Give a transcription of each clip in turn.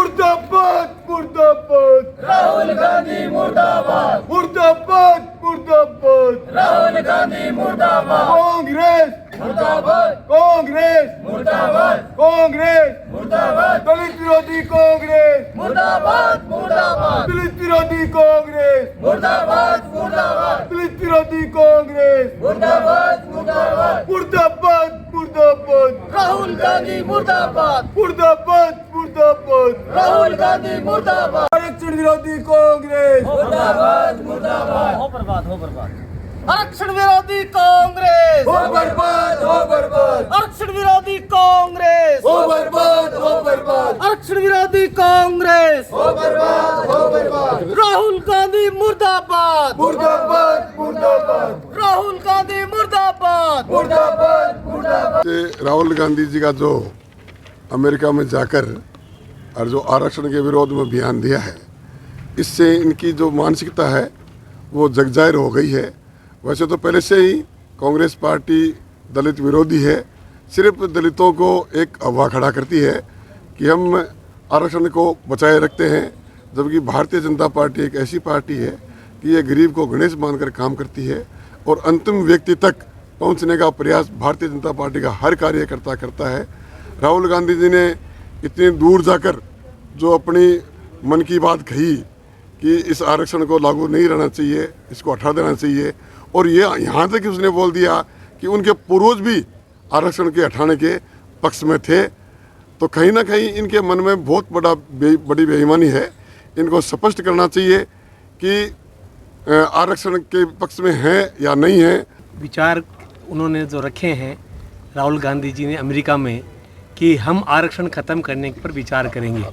मुर्दाबाद मुर्दाबाद राहुल गांधी मुर्दाबाद मुर्दाबाद मुर्दाबाद राहुल गांधी मुर्दाबाद कांग्रेस मुर्दाबाद कांग्रेस मुर्दाबाद कांग्रेस मुर्दाबाद दलित विरोधी कांग्रेस मुर्दाबाद मुर्दाबाद दलित विरोधी कांग्रेस मुर्दाबाद मुर्दाबाद दलित विरोधी कांग्रेस मुर्दाबाद मुर्दाबाद मुर्दाबाद मुर्दाबाद राहुल गांधी मुर्दाबाद मुर्दाबाद मुर्दाबाद राहुल गांधी मुर्दाबाद आरक्षण विरोधी कांग्रेस मुर्दाबाद मुर्दाबाद हो बर्बाद आरक्षण विरोधी कांग्रेस हो बर्बाद हो बर्बाद आरक्षण विरोधी कांग्रेस हो बर्बाद हो बर्बाद आरक्षण विरोधी कांग्रेस हो बर्बाद हो बर्बाद राहुल गांधी मुर्दाबाद मुर्दाबाद मुर्दाबाद राहुल गांधी मुर्दाबाद मुर्दाबाद मुर्दाबाद राहुल गांधी जी का जो अमेरिका में जाकर और जो आरक्षण के विरोध में बयान दिया है, इससे इनकी जो मानसिकता है वो जगजाहिर हो गई है। वैसे तो पहले से ही कांग्रेस पार्टी दलित विरोधी है, सिर्फ दलितों को एक अफवाह खड़ा करती है कि हम आरक्षण को बचाए रखते हैं, जबकि भारतीय जनता पार्टी एक ऐसी पार्टी है कि ये गरीब को गणेश मानकर काम करती है और अंतिम व्यक्ति तक पहुंचने का प्रयास भारतीय जनता पार्टी का हर कार्यकर्ता करता है। राहुल गांधी जी ने इतनी दूर जाकर जो अपनी मन की बात कही कि इस आरक्षण को लागू नहीं रहना चाहिए, इसको हटा देना चाहिए, और ये यहाँ तक उसने बोल दिया कि उनके पूर्वज भी आरक्षण के हटाने के पक्ष में थे, तो कहीं ना कहीं इनके मन में बहुत बड़ी बेईमानी है। इनको स्पष्ट करना चाहिए कि आरक्षण के पक्ष में है या नहीं है। विचार उन्होंने जो रखे हैं राहुल गांधी जी ने अमेरिका में कि हम आरक्षण ख़त्म करने पर विचार करेंगे,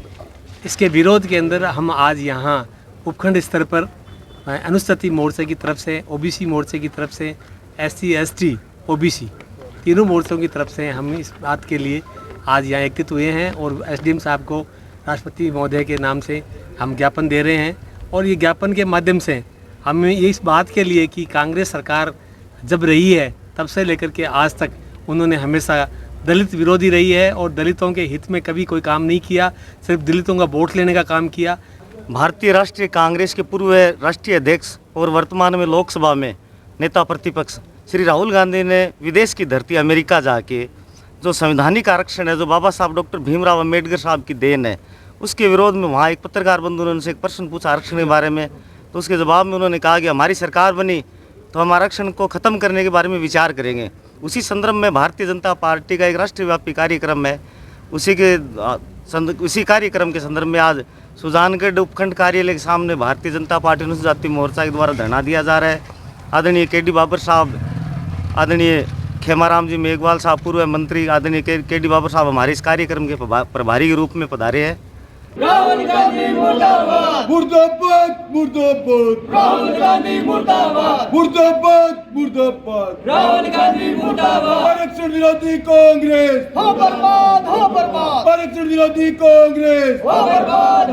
इसके विरोध के अंदर हम आज यहाँ उपखंड स्तर पर अनुसूचित मोर्चे की तरफ से, ओबीसी मोर्चे की तरफ से, एससी एसटी ओबीसी तीनों मोर्चों की तरफ से हम इस बात के लिए आज यहाँ एकत्रित हुए हैं और एसडीएम साहब को राष्ट्रपति महोदय के नाम से हम ज्ञापन दे रहे हैं। और ये ज्ञापन के माध्यम से हम ये इस बात के लिए कि कांग्रेस सरकार जब रही है तब से लेकर के आज तक उन्होंने हमेशा दलित विरोधी रही है और दलितों के हित में कभी कोई काम नहीं किया, सिर्फ दलितों का वोट लेने का काम किया। भारतीय राष्ट्रीय कांग्रेस के पूर्व राष्ट्रीय अध्यक्ष और वर्तमान में लोकसभा में नेता प्रतिपक्ष श्री राहुल गांधी ने विदेश की धरती अमेरिका जाके जो संवैधानिक आरक्षण है, जो बाबा साहब डॉक्टर भीमराव अंबेडकर साहब की देन है, उसके विरोध में वहाँ एक पत्रकार बंधु ने उनसे एक प्रश्न पूछा आरक्षण के बारे में, तो उसके जवाब में उन्होंने कहा कि हमारी सरकार बनी तो हम आरक्षण को ख़त्म करने के बारे में विचार करेंगे। उसी संदर्भ में भारतीय जनता पार्टी का एक राष्ट्रव्यापी कार्यक्रम है, उसी कार्यक्रम के संदर्भ में आज सुजानगढ़ उपखंड कार्यालय के सामने भारतीय जनता पार्टी अनुसूचित जाति मोर्चा के द्वारा धरना दिया जा रहा है। आदरणीय केडी बाबर साहब, आदरणीय खेमाराम जी मेघवाल साहब पूर्व मंत्री, आदरणीय केडी बाबर साहब हमारे इस कार्यक्रम के प्रभारी के रूप में पधारे हैं। राहुल गांधी मुर्दाबाद मुर्दाबाद मुर्दाबाद राहुल गांधी मुर्दाबाद मुर्दाबाद मुर्दाबाद राहुल गांधी मुर्दाबाद आरक्षण विरोधी कांग्रेस हो बर्बाद आरक्षण विरोधी कांग्रेस हो बर्बाद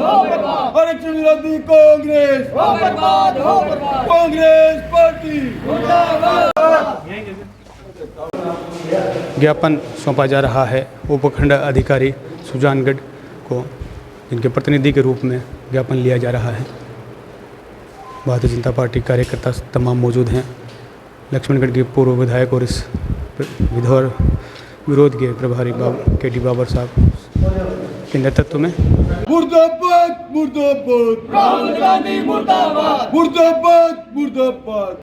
आरक्षण विरोधी कांग्रेस हो बर्बाद कांग्रेस पार्टी ज्ञापन सौंपा जा रहा है उपखंड अधिकारी सुजानगढ़ को, जिनके प्रतिनिधि के रूप में ज्ञापन लिया जा रहा है। भारतीय जनता पार्टी कार्यकर्ता तमाम मौजूद हैं। लक्ष्मणगढ़ के पूर्व विधायक और इस विरोध के प्रभारी केडी बाबर साहब के नेतृत्व में मुर्दाबाद मुर्दाबाद राहुल गांधी मुर्दाबाद मुर्दाबाद मुर्दाबाद